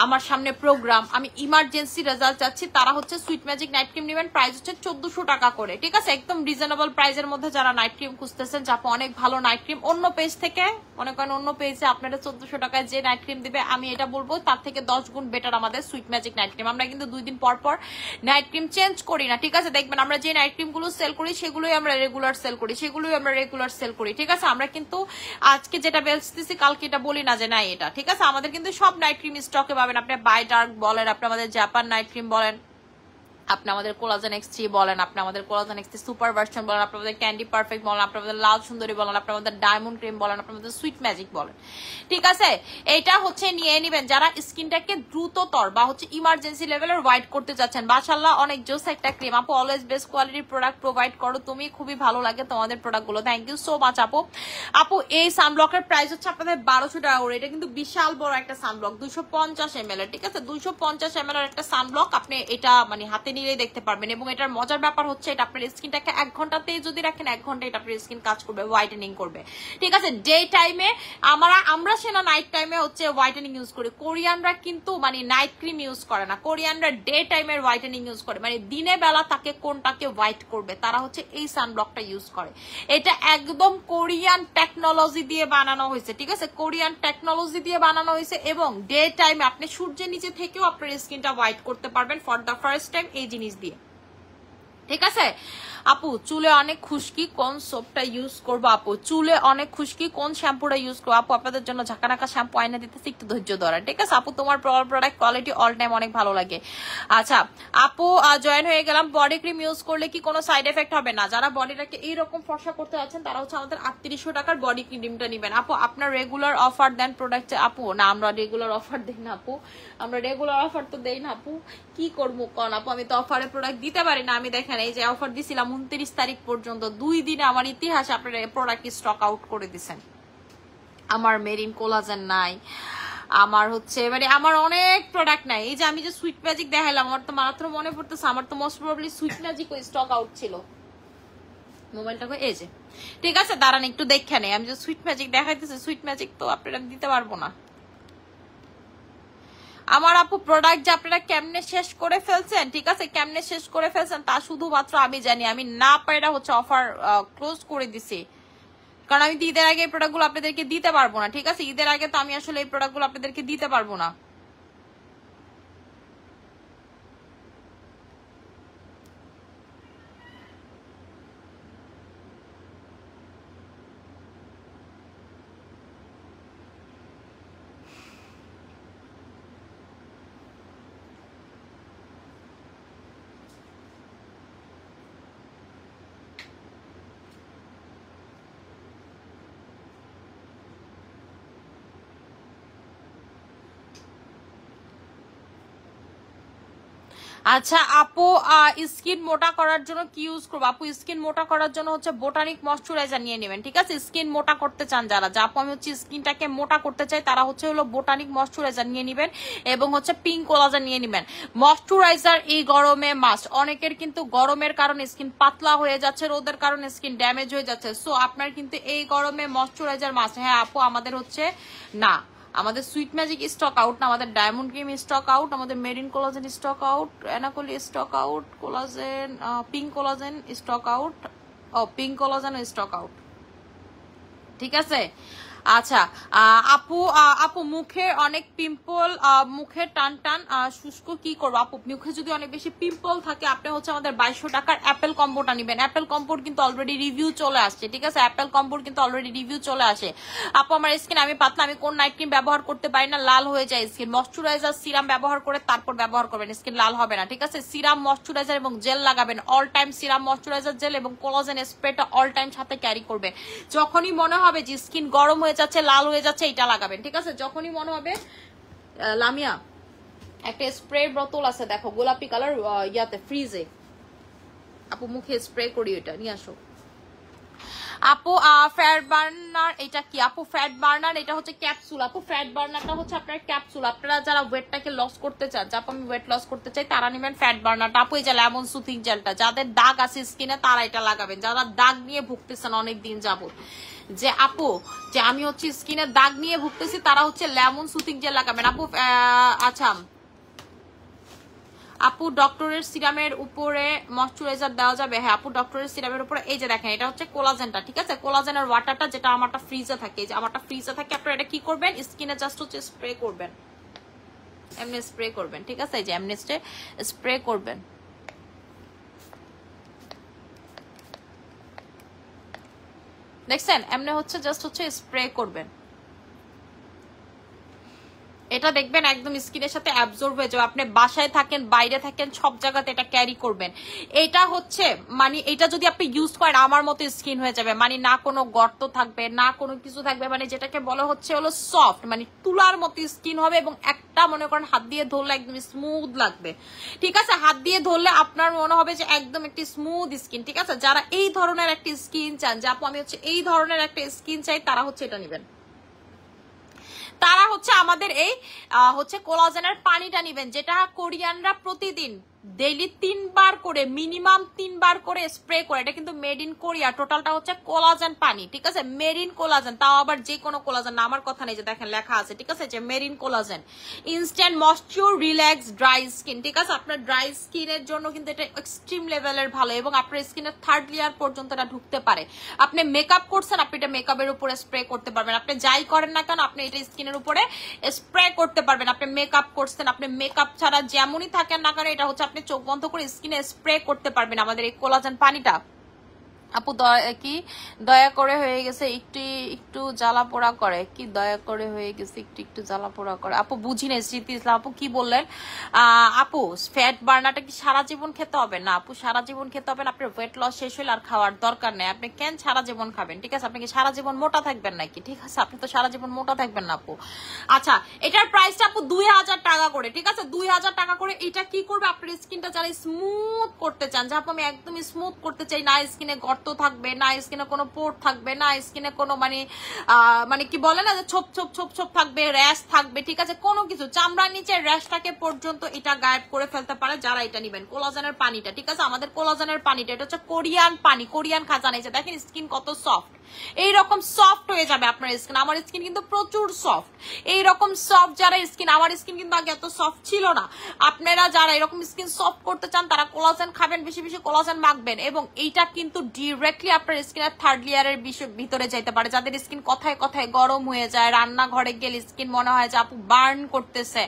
আমার সামনে প্রোগ্রাম, আমি ইমার্জেন্সি রেজাল্ট চাচ্ছি, তারা সুইট ম্যাজিক নাইট ক্রিম নেবেন। প্রাইস 1400 টাকা করে, ঠিক আছে একদম রিজনেবল প্রাইসের মধ্যে। যারা নাইট ক্রিম খুঁজতেছেন যাপা অনেক ভালো নাইট ক্রিম, অন্য পেজ থেকে মনে করেন অন্য পেজে আপনারা 1400 টাকায় যে নাইট ক্রিম দিবে, আমি এটা বলবো তার থেকে 10 গুণ বেটার আমাদের সুইট ম্যাজিক নাইট ক্রিম। আমরা কিন্তু 2 দিন পর পর নাইট ক্রিম চেঞ্জ করি না, ঠিক আছে দেখবেন আমরা যে নাইট ক্রিম গুলো সেল করি সেগুলোই আমরা রেগুলার সেল করি, ঠিক আছে। আমরা কিন্তু আজকে যেটা বেচতেছি কালকে এটা বলি না যে নাই এটা, ঠিক আছে আমাদের কিন্তু সব নাইট ক্রিম স্টকে পাবেন। আপনি বাই ডার্ক বলেন, আপনি আমাদের জাপান নাইট ক্রিম বলেন, আপনি আমাদের কোলাজেন X3 বলেন, আপনি আমাদের কোলাজেন X3 সুপার ভার্সন বলেন, আপনি আমাদের ক্যান্ডি পারফেক্ট বলেন, আপনি আমাদের লাল সুন্দরী বলেন, আপনি আমাদের ডায়মন্ড ক্রিম বলেন, আপনি আমাদের সুইট ম্যাজিক বলেন, ঠিক আছে এটা নিয়ে নেবেন যারা স্কিনটাকে দ্রুততর বা ইমার্জেন্সি লেভেলের হোয়াইট করতে চাচ্ছেন। মাশাআল্লাহ অনেক জোস একটা ক্রিম আপু, অলওয়েজ বেস্ট কোয়ালিটির প্রোডাক্ট প্রোভাইড করো তুমি, খুবই ভালো লাগে তোমাদের প্রোডাক্টগুলো, থ্যাংক ইউ সো মাচ আপু। আপু এই সানব্লকের প্রাইস আপনাদের 1200 টাকা করে, এটা কিন্তু বিশাল বড় একটা সানব্লক, 250 ml এর, ঠিক আছে 250 ml এর একটা সানব্লক। আপনি এটা হাতে নিলেই দেখতে পারবেন, এবং এটার মজার ব্যাপার এটা আপনার স্কিনটাকে 1 ঘন্টাতেই যদি রাখেন 1 ঘন্টা এটা আপনার স্কিন কাজ করবে, হোয়াইটেনিং করবে, ঠিক আছে। ডে টাইমে আমরা সেনা নাইট টাইমে হোয়াইটেনিং ইউজ করি, কোরিয়ানরা কিন্তু নাইট ক্রিম ইউজ করে না, কোরিয়ানরা ডে টাইমের হোয়াইটেনিং ইউজ করে, দিনে বেলা তাকে কোনটাকে হোয়াইট করবে তারা এই সানব্লকটা ইউজ করে। এটা একদম কোরিয়ান টেকনোলজি দিয়ে বানানো হয়েছে, ঠিক আছে কোরিয়ান টেকনোলজি দিয়ে বানানো হয়েছে, এবং ডে টাইমে আপনি সূর্যের নিচে থেকেও আপনার স্কিনটা হোয়াইট করতে পারবেন ফর দ্য ফার্স্ট টাইম এই জিনিস দিয়ে, ঠিক আছে। আপু চুলে অনেক খুশকি, কোন সোপটা ইউজ করবো আপু? চুলে অনেক খুশকি, কোন শ্যাম্পুটা ইউজ করবো আপু? আপনাদের জন্য ঝাঁকানাকা শ্যাম্পু আইনা দিতেছি, একটু ধৈর্য ধরা, ঠিক আছে আপু। তোমার প্রোডাক্ট কোয়ালিটি অল টাইম অনেক ভালো লাগে। আচ্ছা আপু জয়েন হয়ে গেলাম, বডি ক্রিম ইউজ করলে কি কোনো সাইড এফেক্ট হবে না? যারা বডিটাকে এইরকম ফর্সা করতে যাচ্ছেন তারা আমাদের 3800 টাকার বডি ক্রিমটা নিবেন আপু। আপনার রেগুলার অফার দেন প্রোডাক্ট আপু? না আমরা রেগুলার অফার দেই না আপু, আমরা রেগুলার অফার তো দেই না আপু, কি করবো কোন আপু, আমি তো অফারে প্রোডাক্ট দিতে পারি না। আমি দেখেন এই যে অফার দিছিলাম 29 তারিখ পর্যন্ত, 2 দিনে আমার ইতিহাস আপনারা প্রোডাক্ট স্টক আউট করে দিচ্ছেন। আমার মেরিন কোলাজেন নাই, আমার আমার অনেক প্রোডাক্ট নাই। এই যে আমি যে সুইট ম্যাজিক দেখাইলাম, আমার তো মাত্র মনে পড়তেছে, আমার তো most probably sweet magic stock out ছিল। মোবাইলটা এই যে, ঠিক আছে দাঁড়ান একটু দেখে নেই, আমি যে সুইট ম্যাজিক দেখাইতেছি, সুইট ম্যাজিক তো আপনারা দিতে পারবো না। আমার আপু প্রোডাক্ট যে আপনারা কেমনে শেষ করে ফেলছেন, ঠিক আছে, কেমনে শেষ করে ফেলছেন তা শুধুমাত্র আমি জানি। আমি না পাইরা হচ্ছে অফার ক্লোজ করে দিছি, কারণ আমি ঈদের আগে এই প্রোডাক্টগুলো আপনাদেরকে দিতে পারবো না, ঠিক আছে। ঈদের আগে তো আমি আসলে এই প্রোডাক্টগুলো আপনাদেরকে দিতে পারবো না। আচ্ছা আপু, স্কিন মোটা করার জন্য কি ইউজ করবো? আপু স্কিন মোটা করার জন্য হচ্ছে বোটানিক ময়শ্চারাইজার নিয়ে নেবেন, ঠিক আছে। স্কিন মোটা করতে চান যারা, যা আপু আমি হচ্ছে স্কিনটাকে মোটা করতে চাই, তারা হচ্ছে হলো বোটানিক ময়শ্চারাইজার নিয়ে নেবেন এবং হচ্ছে পিঙ্ক কোলাজেন নিয়ে নেবেন। ময়শ্চারাইজার এই গরমে মাস্ট। অনেকের কিন্তু গরমের কারণে স্কিন পাতলা হয়ে যাচ্ছে, রোদের কারণে স্কিন ড্যামেজ হয়ে যাচ্ছে, সো আপনার কিন্তু এই গরমে ময়শ্চারাইজার মাস্ট। হ্যাঁ আপু, আমাদের হচ্ছে না, আমাদের সুইট ম্যাজিক স্টক আউট না, আমাদের ডায়মন্ড ক্রিম স্টক আউট, আমাদের মেরিন কোলাজেন স্টক আউট, এনাকোলি stock out, collagen pink collagen stock out, pink collagen stock out, ঠিক আছে। আচ্ছা আপু, আপু মুখে অনেক পিম্পল, মুখে টান টান শুষ্ক, কি করবো আপু? মুখে যদি অনেক বেশি পিম্পল থাকে, আপনি হচ্ছে আমাদের 2200 টাকার অ্যাপেল কম্বোটা নিবেন। অ্যাপেল কম্বোর কিন্তু অলরেডি রিভিউ চলে আসছে, ঠিক আছে। অ্যাপেল কম্বোর কিন্তু অলরেডি রিভিউ চলে আসে। আপু আমার স্কিন, আমি পাতলা, আমি কোন নাইট ক্রিম ব্যবহার করতে পারি না, লাল হয়ে যায় স্কিন। ময়শ্চারাইজার সিরাম ব্যবহার করে তারপর ব্যবহার করবেন, স্কিন লাল হবে না, ঠিক আছে। সিরাম ময়শ্চারাইজার এবং জেল লাগাবেন all time. Serum moisturiser gel এবং কোলাজেন স্প্রেটা অল টাইম সাথে ক্যারি করবেন। যখনই মনে হবে যে স্কিন গরম হয়ে যাচ্ছে, লাল হয়ে যাচ্ছে, এটা লাগাবেন, ঠিক আছে। যখনই মনে হবে, লামিয়া একটা স্প্রে বোতল আছে দেখো, গোলাপি কালার, ইয়াতে ফ্রিজে, আপু মুখে স্প্রে করি, এটা নিয়ে আসো। আপু ফ্যাট বার্নার এটা কি? আপু ফ্যাট বার্নার এটা হচ্ছে ক্যাপসুল। আপু ফ্যাট বার্নারটা হচ্ছে আপনার ক্যাপসুল। আপনারা যারা ওয়েটটাকে লস করতে চান, আপু আমি ওয়েট লস করতে চাই, তারা নেবেন ফ্যাট বার্নারটা। আপু এই যে লেমন সুথিং জেলটা, যাদের দাগ আছে স্কিনে তারা এটা লাগাবেন, যারা দাগ নিয়ে ভুগতেছেন অনেক দিন যাবত, যে আপু যে আমি হচ্ছে স্কিনের দাগ নিয়ে ভুগতেছি, তারা হচ্ছে লেমন সুথিং জেল লাগাবেন। আপু আচ্ছা আপু ডক্টরের সিরামের উপরে ময়শ্চারাইজার দেওয়া যাবে? হ্যাঁ আপু ডক্টরের সিরামের উপরে, এই যে দেখেন এটা হচ্ছে কোলাজেনটা, ঠিক আছে। কোলাজেনের ওয়াটারটা, যেটা আমারটা ফ্রিজে থাকে, এই যে আমারটা ফ্রিজে থাকে, আপনারা এটা কি করবেন, স্কিনে জাস্ট হচ্ছে স্প্রে করবেন, এমনি স্প্রে করবেন, ঠিক আছে। এই যে এমনি স্প্রে করবেন, দেখছেন, এমনি হচ্ছে জাস্ট হচ্ছে স্প্রে করবেন। এটা দেখবেন একদম স্কিনের সাথে অ্যাবজর্ব হয়ে যাবে। আপনি বাসায় থাকেন, বাইরে থাকেন, সব জায়গাতে এটা ক্যারি করবেন। এটা হচ্ছে মানে এটা যদি আপনি ইউজ করেন, আমার মতো স্কিন হয়ে যাবে, মানে না কোনো গর্ত থাকবে, না কোনো কিছু থাকবে, মানে যেটাকে বলা হচ্ছে হলো সফট, মানে তুলার মতো স্কিন হবে। এবং একটা মনে করেন হাত দিয়ে ধরলে একদম স্মুথ লাগবে, ঠিক আছে। হাত দিয়ে ধরলে আপনার মনে হবে যে একদম একটি স্মুথ স্কিন, ঠিক আছে। যারা এই ধরনের একটা স্কিন চান, যে আপু আমি হচ্ছে এই ধরনের একটা স্কিন চাই, তারা হচ্ছে এটা নেবেন। তারা হচ্ছে আমাদের এই হচ্ছে কোলাজেনের পানিটা নিবেন, যেটা কোরিয়ানরা প্রতিদিন ডেইলি 3 বার করে, মিনিমাম 3 বার করে স্প্রে করে। এটা কিন্তু মেড ইন কোরিয়া, টোটালটা হচ্ছে কোলাজেন পানি, ঠিক আছে। মেরিন কোলাজেন, তাও আবার যে কোনো কোলাজেন না, আমার কথা নেই, যে দেখেন লেখা আছে, ঠিক আছে, যে marine collagen instant moisture relax dry skin, ঠিক আছে। আপনার ড্রাই স্কিনের জন্য কিন্তু এটা এক্সট্রিম লেভেলের ভালো, এবং আপনার স্কিনের 3rd লেয়ার পর্যন্ত এটা ঢুকতে পারে। আপনি মেকআপ করছেন, আপনি এটা মেকআপের উপরে স্প্রে করতে পারবেন। আপনি যাই করেন না কেন, আপনি এটা স্কিনের উপরে স্প্রে করতে পারবেন। আপনি মেকআপ করছেন, আপনি মেকআপ ছাড়া যেমনই থাকেন না কেন, এটা হচ্ছে আপনি চোখ বন্ধ করে স্কিনে স্প্রে করতে পারবেন আমাদের এই কোলাজেন পানিটা। আপু দয়া করে হয়ে গেছে একটু একটু জ্বালা পোড়া করে, কি দয়া করে হয়ে গেছে একটু একটু জ্বালা পোড়া করে? আপু বুঝি না, স্মৃতি ইসলাম আপু কি বললেন? আপু ফ্যাট বার্নারটা কি সারা জীবন খেতে হবে? না আপু সারা জীবন খেতে হবে না, আপনার ওয়েট লস শেষ হলে আর খাওয়ার দরকার নেই। আপনি কেন সারা জীবন খাবেন, ঠিক আছে? আপনি কি সারা জীবন মোটা থাকবেন নাকি? ঠিক আছে, আপনি তো সারা জীবন মোটা থাকবেন না আপু। আচ্ছা এটার প্রাইসটা আপু 2000 টাকা করে, ঠিক আছে, 2000 টাকা করে। এটা কি করবে, আপনার স্কিনটা যারা স্মুথ করতে চান, যা আপু আমি একদম স্মুথ করতে চাই না, স্কিনে গর্ত থাকবে না, স্কিনে কোনো পোর থাকবে না, স্কিনে কোনো মানে কি বলে না, যে ছোপ ছোপ ছোপ ছোপ থাকবে, র্যাশ থাকবে, ঠিক আছে, কোনো কিছু চামড়ার নিচে র্যাশটাকে পর্যন্ত এটা গায়েব করে ফেলতে পারে, যারা এটা নিবেন। কোলাজেনের পানিটা, ঠিক আছে, আমাদের কোলাজেনের পানিটা, এটা হচ্ছে কোরিয়ান পানি, কোরিয়ান খাজানা। এই যে দেখেন স্কিন কত সফট, এইরকম সফট হয়ে যাবে আপনার স্কিন। আমার স্কিন কিন্তু প্রচুর সফট, এইরকম সফট যারা স্কিন, আমার স্কিন কিন্তু আগে এত সফট ছিল না। আপনারা যারা এরকম স্কিন সফট করতে চান তারা কোলাজেন খাবেন, বেশি বেশি কোলাজেন মাখবেন, এবং এইটা কিন্তু ডিরেক্টলি আপনার স্কিনের থার্ড লেয়ারের ভিতরে যাইতে পারে। যাদের স্কিন কথায় কথায় গরম হয়ে যায়, রান্নাঘরে গেলে স্কিন মনে হয় যে আপু বার্ন করতেছে,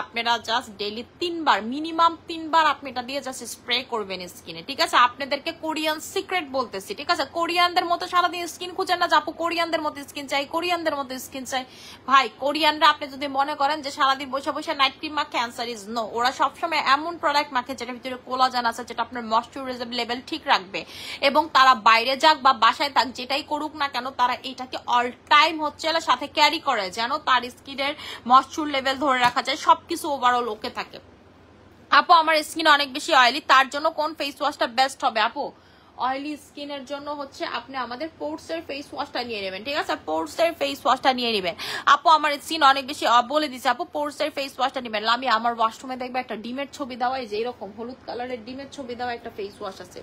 আপনারা জাস্ট ডেইলি 3 বার, মিনিমাম 3 বার আপনি এটা দিয়ে জাস্ট স্প্রে করবেন স্কিনে, ঠিক আছে? আপনাদেরকে কোরিয়ান সিক্রেট বলতেছি, ঠিক আছে? কোরিয়ানদের মতো সারাদিন স্কিন খুঁজেন না যে আপু কোরিয়ানদের মতো স্কিন চাই, কোরিয়ানদের মতো স্কিন চাই। ভাই কোরিয়ানরা আপনি যদি মনে করেন যে সারাদিন বসে বসে নাইট ক্রিম মাখে, অ্যান্সার ইজ নো। ওরা সবসময় এমন প্রোডাক্ট মাখে যেটার ভিতরে কোলাজেন আছে, যেটা আপনার ময়শ্চারাইজার লেভেল ঠিক রাখবে, এবং তারা বাইরে যাক বা বাসায় থাক যেটাই করুক না কেন, তারা এটাকে অল টাইম হচ্ছে সাথে ক্যারি করে, যেন তার স্কিনের ময়শ্চার লেভেল ধরে রাখা যায়, সবকিছু ওভারঅল ওকে থাকে। আপু আমার স্কিন অনেক বেশি অয়েলি, তার জন্য কোন ফেস ওয়াশটা বেস্ট হবে? আপু অয়েলি স্কিনের জন্য হচ্ছে আপনি আমাদের পোর্টস এর ফেস ওয়াশটা নিয়ে নেবেন, ঠিক আছে? পোর্টস এর ফেস ওয়াশটা নিয়ে নেবেন। আপু আমার স্কিন অনেক বেশি, বলে দিচ্ছে আপু পোর্টস এর ফেস ওয়াশটা নেবেন। আমি আমার ওয়াশরুমে দেখবে একটা ডিমের ছবি দেওয়া, এই যে এরকম হলুদ কালারের ডিমের ছবি দেওয়া একটা ফেস ওয়াশ আছে,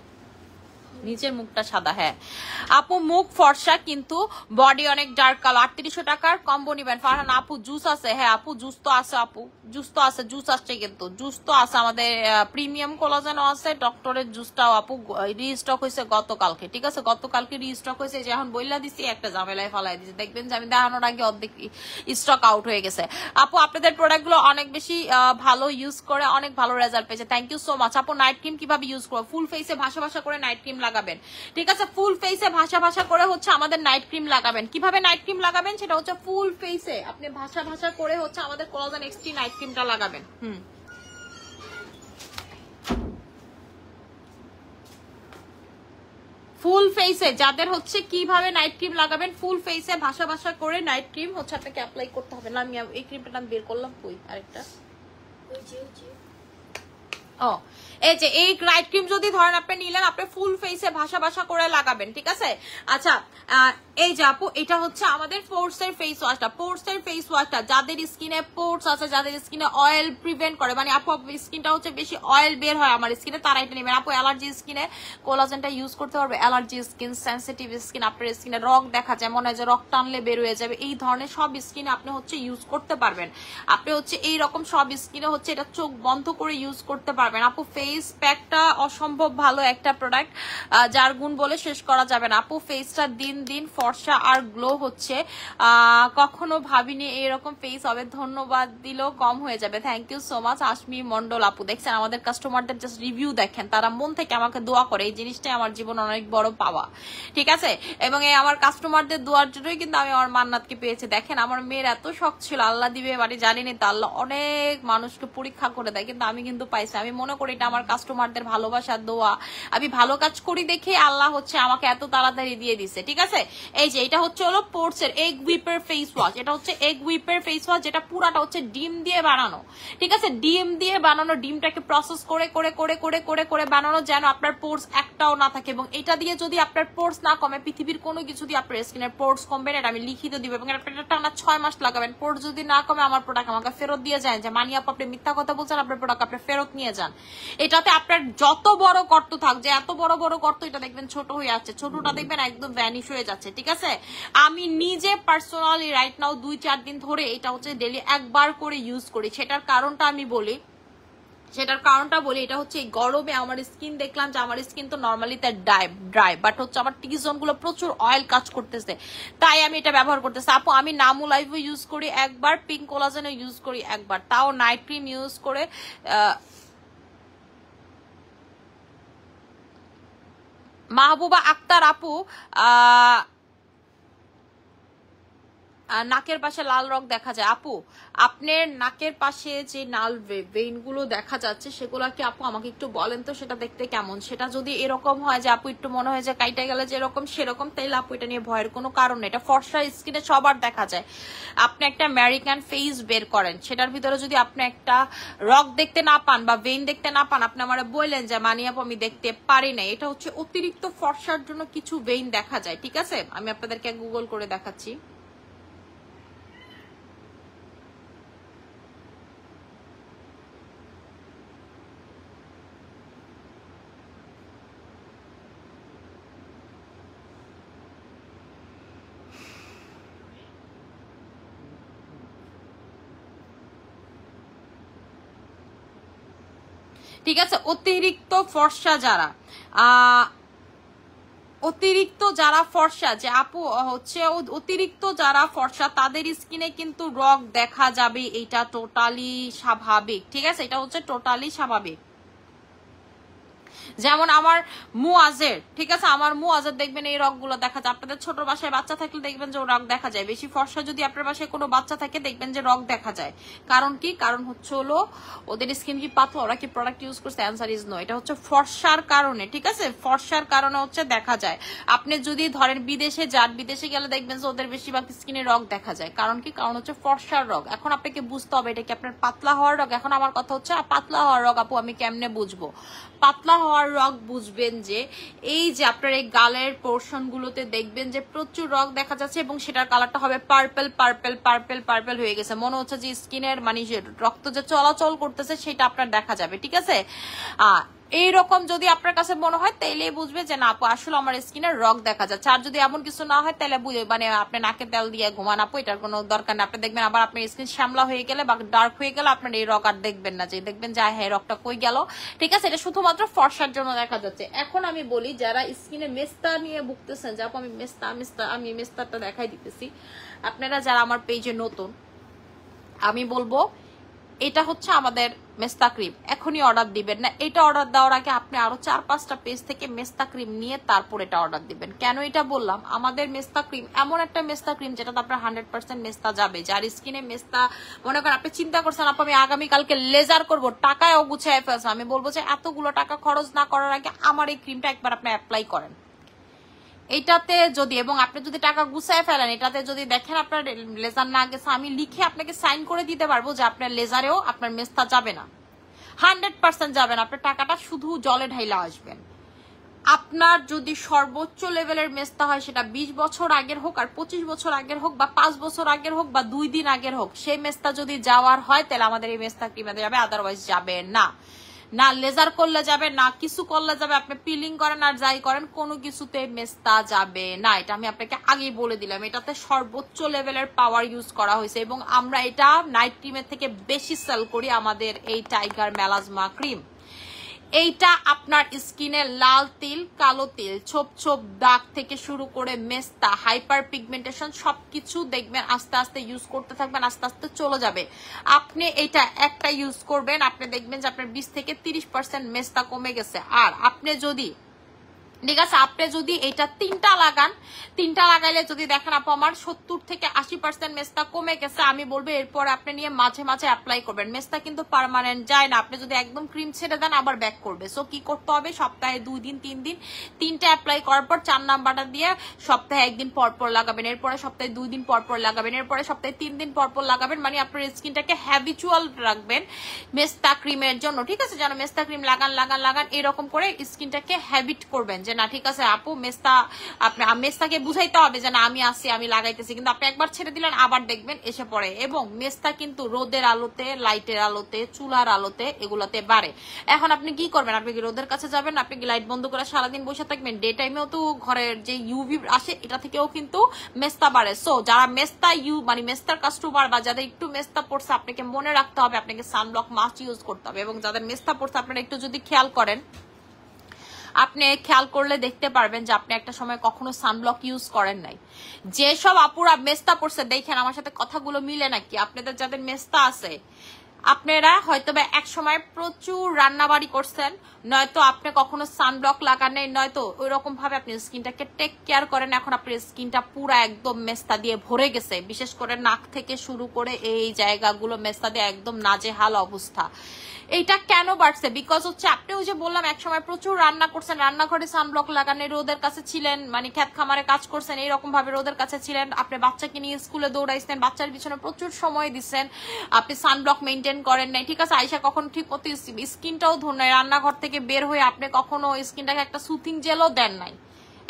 নিচের মুখটা সাদা। হ্যাঁ আপু মুখ ফর্সা কিন্তু বডি অনেক ডার্ক কালার, 3800 টাকার কম্বো নিবেন। ফারহান আপু জুস আছে? হ্যাঁ আপু জুস তো আছে, আপু জুস তো আছে, জুস আসছে কিন্তু, জুস তো আছে আমাদের, প্রিমিয়াম কোলাজেনও আছে, ডক্টরের জুসটাও আপু রিস্টক হয়েছে গতকালকে, ঠিক আছে? গতকালকে রিস্টক হয়েছে, যে এখন বইলা দিছি একটা ঝামেলায় ফালাই দিছি, দেখবেন যে আমি দেখানোর আগে অর্ধেক স্টক আউট হয়ে গেছে। আপু আপনাদের প্রোডাক্ট গুলো অনেক বেশি ভালো, ইউজ করে অনেক ভালো রেজাল্ট পেয়েছে, থ্যাংক ইউ সো মাচ। আপু নাইট ক্রিম কিভাবে ইউজ করবো? ফুল ফেসে ভাসা ভাসা করে নাইট ক্রিম লাগাবেন, ঠিক আছে? ফুল ফেসে ভাসা ভাসা করে হচ্ছে আমাদের নাইট ক্রিম লাগাবেন। কিভাবে নাইট ক্রিম লাগাবেন সেটা হচ্ছে ফুল ফেসে আপনি ভাসা ভাসা করে হচ্ছে আমাদের কোলাজেন এক্সটি নাইট ক্রিমটা লাগাবেন। ফুল ফেসে যাদের হচ্ছে কিভাবে নাইট ক্রিম লাগাবেন, ফুল ফেসে ভাসা ভাসা করে নাইট ক্রিম হচ্ছে আপনাকে অ্যাপ্লাই করতে হবে। না আমি এই ক্রিমটা আমি বের করলাম, কই আরেকটা, ও এই যে এই নাইট ক্রিম যদি ধরেন আপনি নিলেন, আপনি ফুল ফেসে ভাসা ভাসা করে লাগাবেন, ঠিক আছে? আচ্ছা এই যে আপু এটা হচ্ছে আমাদের পোর্টস এর ফেস ওয়াশটা, পোর্টস এর ফেস ওয়াশটা যাদের স্কিনে পোর্টস আছে, যাদের স্কিনে অয়েল প্রিভেন্ট করে, মানে আপু স্কিনটা হচ্ছে বেশি অয়েল বের হয় আমার স্কিনে, তারা এটা নেবেন। আপু অ্যালার্জি স্কিনে কোলাজেনটা ইউজ করতে পারবে? অ্যালার্জি স্কিন, সেনসিটিভ স্কিন, আপনার স্কিনে রক দেখা যায়, মনে হয় যে রক টানলে বের হয়ে যাবে, এই ধরনের সব স্কিনে আপনি হচ্ছে ইউজ করতে পারবেন। আপনি হচ্ছে এইরকম সব স্কিনে হচ্ছে এটা চোখ বন্ধ করে ইউজ করতে পারবেন। আপু ফেস প্যাকটা অসম্ভব ভালো একটা প্রোডাক্ট, যার গুণ বলে শেষ করা যাবে না। আপু ফেসটা দিন দিন ফর্সা আর গ্লো হচ্ছে, কখনো ভাবিনি এরকম ফেস হবে, ধন্যবাদ দিলেও কম হয়ে যাবে, thank you so much. Ashmi Mondal আপু দেখছেন আমাদের কাস্টমারদের জাস্ট রিভিউ দেখেন, তারা মন থেকে আমাকে দোয়া করে, এই জিনিসটাই আমার জীবন অনেক বড় পাওয়া, ঠিক আছে? এবং এই আমার কাস্টমারদের দোয়ার জন্যই কিন্তু আমি আমার মান্নাতকে পেয়েছি। দেখেন আমার মেয়ের এত শখ ছিল, আল্লাহ দিবে মানে জানিনি তো, আল্লাহ অনেক মানুষকে পরীক্ষা করে দেয়, কিন্তু আমি কিন্তু পাইছি। আমি মনে করি এটা আমার কাস্টমারদের ভালোবাসার দোয়া, আমি ভালো কাজ করি দেখে আল্লাহ হচ্ছে আমাকে এত তাড়াতাড়ি দিয়ে দিচ্ছে, ঠিক আছে? এই যে এটা হচ্ছে হলো পোর্টস এর এগ হুইপের ফেস ওয়াশ, এটা হচ্ছে এগ হুইপের ফেস ওয়াশ, যেটা পুরাটা হচ্ছে ডিম দিয়ে বানানো, ঠিক আছে? ডিম দিয়ে বানানো, ডিমটাকে প্রসেস করে করে করে করে করে করে বানানো, যেন আপনার পোর্টস একটাও না থাকে। এবং এটা দিয়ে যদি আপনার পোর্টস না কমে, পৃথিবীর কোনো কিছু দিয়ে আপনার স্কিনের পোর্টস কমবে না, এটা আমি লিখিত দিব। এবং এটা টানা 6 মাস লাগাবেন, পোর্টস যদি না কমে আমার প্রোডাক্ট আমাকে ফেরত দিয়ে যায়, যে মানি আপু আপনি মিথ্যা কথা বলছেন, আপনার প্রোডাক্ট আপনি ফেরত নিয়ে যান। এটাতে আপনার যত বড় গর্ত থাক, যে এত বড় বড় গর্ত, এটা দেখবেন ছোট হয়ে যাচ্ছে, ছোটটা দেখবেন একদম ভ্যানিশ হয়ে যাচ্ছে, ঠিক আছে? আমি নিজে পার্সোনালি রাইট নাও 2-4 দিন ধরে এটা হচ্ছে ডেইলি একবার করে ইউজ করি। সেটার কারণটা বলি, এটা হচ্ছে এই গরমে আমার স্কিন দেখলাম যে আমার স্কিন তো নর্মালি তার ড্রাই, বাট হচ্ছে আমার টি জোন গুলো প্রচুর অয়েল কাজ করতেছে, তাই আমি এটা ব্যবহার করতেছি। আপু আমি নামু লাইভও ইউজ করি একবার, পিঙ্ক কোলাজেনও ইউজ করি একবার, তাও নাইট ক্রিম ইউজ করে। মাহবুবা আক্তার আপু নাকের পাশে লাল রং দেখা যায়, আপু আপনার নাকের পাশে যে লাল ভেইন গুলো দেখা যাচ্ছে সেগুলো কি আপু আমাকে একটু বলেন তো, সেটা দেখতে কেমন? সেটা যদি এরকম হয় যে আপু একটু মনে হয় যে কাইটা গেলে যে এরকম সেরকম, তাইলে আপু এটা নিয়ে ভয়ের কোনো কারণ নেই, এটা ফর্সা স্কিনে সবার দেখা যায়। আপনি একটা আমেরিকান ফেস বের করেন, সেটার ভিতরে যদি আপনি একটা রক দেখতে না পান বা ভেইন দেখতে না পান, আপনি আমারে বললেন যে মানি আপু আমি দেখতে পারি না, এটা হচ্ছে অতিরিক্ত ফর্সার জন্য কিছু ভেইন দেখা যায়, ঠিক আছে? আমি আপনাদেরকে গুগল করে দেখাচ্ছি। ঠিক আছে? অতিরিক্ত ফর্সা যারা অতিরিক্ত যারা ফর্সা, যে আপু হচ্ছে অতিরিক্ত যারা ফর্সা তাদের স্কিনে কিন্তু রগ দেখা যাবে, এটা টোটালি স্বাভাবিক। ঠিক আছে, এটা হচ্ছে টোটালি স্বাভাবিক। যেমন আমার মুআজের, ঠিক আছে, আমার মুআজের দেখবেন এই রগগুলো দেখা যায়। আপনাদের ছোট বাসায় বাচ্চা থাকলে দেখবেন যে রগ দেখা যায়। বেশি ফর্সা যদি আপনার বাসায় কোনো বাচ্চা থাকে দেখবেন যে রগ দেখা যায়। কারণ কি? কারণ হচ্ছে হলো ওদের স্কিন কি পাতলা, ওরা কি প্রোডাক্ট ইউজ করছে? Answer is no. এটা হচ্ছে ফর্সার কারণে। ঠিক আছে, ফর্সার কারণে হচ্ছে দেখা যায়। আপনি যদি ধরেন বিদেশে যান, বিদেশে গেলে দেখবেন যে ওদের বেশিরভাগ স্কিনে রগ দেখা যায়। কারণ কি? কারণ হচ্ছে ফর্সার রগ। এখন আপনাকে বুঝতে হবে এটা কি আপনার পাতলা হওয়ার রগ। এখন আমার কথা হচ্ছে পাতলা হওয়ার রগ আপু আমি কেমনে বুঝবো? পাতলা হওয়ার রগ বুঝবেন যে এই যে আপনার এই গালের পোর্শন গুলোতে দেখবেন যে প্রচুর রগ দেখা যাচ্ছে এবং সেটার কালারটা হবে পার্পল পার্পল পার্পল পার্পল হয়ে গেছে। মনে হচ্ছে যে স্কিনের মানে রক্ত যে চলাচল করতেছে সেটা আপনার দেখা যাবে। ঠিক আছে, এইরকম যদি আপনার কাছে মনে হয় তাহলে বুঝবে যে না আপু আসলে আমার স্কিনের রগ দেখা যাচ্ছে। আর যদি এমন কিছু না হয় তাহলে মানে আপনি নাকে তেল দিয়ে ঘুমান আপু, এটার কোনো দরকার নেই। আপনি দেখবেন আবার আপনার স্কিন শ্যামলা হয়ে গেলে বা ডার্ক হয়ে গেলে আপনার এই রগ আর দেখবেন না, যে দেখবেন যে হ্যাঁ রগটা কই গেল। ঠিক আছে, এটা শুধুমাত্র ফর্সার জন্য দেখা যাচ্ছে। এখন আমি বলি যারা স্কিনে মেস্তা নিয়ে ভুগতেছেন, যে আপু আমি মেস্তাটা দেখাই দিতেছি। আপনারা যারা আমার পেজে নতুন, আমি বলবো এটা হচ্ছে আমাদের মেস্তা ক্রিম। এখনই অর্ডার দিবেন না। এটা অর্ডার দেওয়ার আগে আপনি আরো 4-5টা পেজ থেকে মেস্তা ক্রিম নিয়ে তারপর এটা অর্ডার দিবেন। কেন এটা বললাম? আমাদের মেস্তা ক্রিম এমন একটা মেস্তা ক্রিম যেটাতে আপনার 100% মেস্তা যাবে। যার স্কিনে মেস্তা, মনে করেন আপনি চিন্তা করছেন আপু আমি আগামীকালকে লেজার করবো, টাকায় গুছায় ফেলছে, আমি বলবো যে এতগুলো টাকা খরচ না করার আগে আমার এই ক্রিমটা একবার আপনি অ্যাপ্লাই করেন। এটাতে যদি, এবং আপনি যদি টাকা গুছায় ফেলেন, এটাতে যদি দেখেন আপনার লেজার না গেছে, আমি লিখে আপনাকে সাইন করে দিতে পারবো যে আপনার লেজারেও আপনার মেস্তা যাবে না, 100% যাবে না। আপনার টাকাটা শুধু জলে ঢাইলা আসবেন। আপনার যদি সর্বোচ্চ লেভেলের মেস্তা হয়, সেটা 20 বছর আগের হোক আর 25 বছর আগের হোক বা 5 বছর আগের হোক বা 2 দিন আগের হোক, সেই মেস্তা যদি যাওয়ার হয় তাহলে আমাদের এই মেস্তা ক্রিমে যাবে, আদারওয়াইজ যাবে না। না লেজার করলে যাবে, না কিছু করলে যাবে, আপনি পিলিং করেন আর যাই করেন, কোনো কিছুতে মেস্তা যাবে না। এটা আমি আপনাকে আগেই বলে দিলাম। এটাতে সর্বোচ্চ লেভেলের পাওয়ার ইউজ করা হয়েছে এবং আমরা এটা নাইট ক্রিমের থেকে বেশি সেল করি, আমাদের এই টাইগার মেলাজমা ক্রিম। এইটা আপনার স্কিনে লাল তিল, কালো তিল, ছোপ ছোপ দাগ থেকে শুরু করে মেস্তা, হাইপার পিগমেন্টেশন সবকিছু দেখবেন আস্তে আস্তে ইউজ করতে থাকবেন, আস্তে আস্তে চলে যাবে। আপনি এটা একটা ইউজ করবেন, আপনি দেখবেন যে আপনার 20 থেকে 30% মেস্তা কমে গেছে। আর আপনি যদি, ঠিক আছে, আপনি যদি এটা 3টা লাগান, 3টা লাগাইলে যদি দেখেন আপু আমার 70 থেকে 80% মেস্তা কমে গেছে, আমি বলবো এরপর আপনি নিয়ে মাঝে মাঝে অ্যাপ্লাই করবেন। মেস্তা কিন্তু পার্মানেন্ট যায় না। আপনি যদি একদম ক্রিম ছেড়ে দেন আবার ব্যাক করবে। সো কি করতে হবে? সপ্তাহে 2 দিন 3 দিন 3টা অ্যাপ্লাই করার পর 4 নাম্বারটা দিয়ে সপ্তাহে 1 দিন পর পর লাগাবেন, এরপরে সপ্তাহে 2 দিন পর পর লাগাবেন, এরপরে সপ্তাহে 3 দিন পর পর লাগাবেন। মানে আপনার স্কিনটাকে হ্যাবিচুয়াল রাখবেন মেস্তা ক্রিমের জন্য। ঠিক আছে, যেন মেস্তা ক্রিম লাগান লাগান লাগান এরকম করে স্কিনটাকে হ্যাবিট করবেন যে না ঠিক আছে আপু মেস্তা, আপনি মেস্তাকে বুঝাইতে হবে যে না আমি আসি, আমি লাগাইতেছি, কিন্তু আপনি একবার ছেড়ে দিলেন আবার দেখবেন এসে পড়ে। এবং মেস্তা কিন্তু রোদের আলোতে, লাইটের আলোতে, চুলার আলোতে এগুলাতে বাড়ে। এখন আপনি কি করবেন? আপনি কি রোদের কাছে যাবেন? আপনি কি লাইট বন্ধ করে সারাদিন বসে থাকবেন? ডে টাইমেও তো ঘরের যে ইউভি আসে এটা থেকেও কিন্তু মেস্তা বাড়ে। সো যারা মেস্তা মানে মেস্তার কাস্টমার বা যাদের একটু মেস্তা পড়ছে, আপনাকে মনে রাখতে হবে আপনাকে সানব্লক মাস্ট ইউজ করতে হবে। এবং যাদের মেস্তা পড়ছে আপনারা একটু যদি খেয়াল করেন, আপনি খেয়াল করলে দেখতে পারবেন যে আপনি একটা সময় কখনো সানব্লক ইউজ করেন নাই। যেসব আপুরা মেস্তা পড়ছে দেখেন আমার সাথে কথাগুলো মিলে নাকি। আপনাদের যাদের মেস্তা আছে আপনারা হয়তো বা এক সময় প্রচুর রান্নাবাড়ি করছেন, নয়তো আপনি কখনো সানব্লক লাগান নাই, নয়তো ওই রকম ভাবে আপনি স্কিনটাকে টেক কেয়ার করেন। এখন আপনার স্কিনটা পুরো একদম মেস্তা দিয়ে ভরে গেছে, বিশেষ করে নাক থেকে শুরু করে এই জায়গাগুলো মেস্তা দিয়ে একদম নাজেহাল অবস্থা। এইটা কেন বাড়ছে? বিকজ হচ্ছে আপনি ওই যে বললাম এক সময় প্রচুর রান্না করছেন, রান্নাঘরে সানব্লক লাগানো, রোদের কাছে ছিলেন, মানে ক্ষেত খামারে কাজ করছেন, এইরকম ভাবে রোদের কাছে ছিলেন, আপনি বাচ্চাকে নিয়ে স্কুলে দৌড়াইছেন, বাচ্চার পিছনে প্রচুর সময় দিচ্ছেন, আপনি সানব্লক মেনটেন করেন নাই। ঠিক আছে, আয়সা কখনো ঠিক মতো স্কিনটাও ধর নাই, রান্নাঘর থেকে বের হয়ে আপনি কখনো স্কিনটাকে একটা সুথিং জেলও দেন নাই।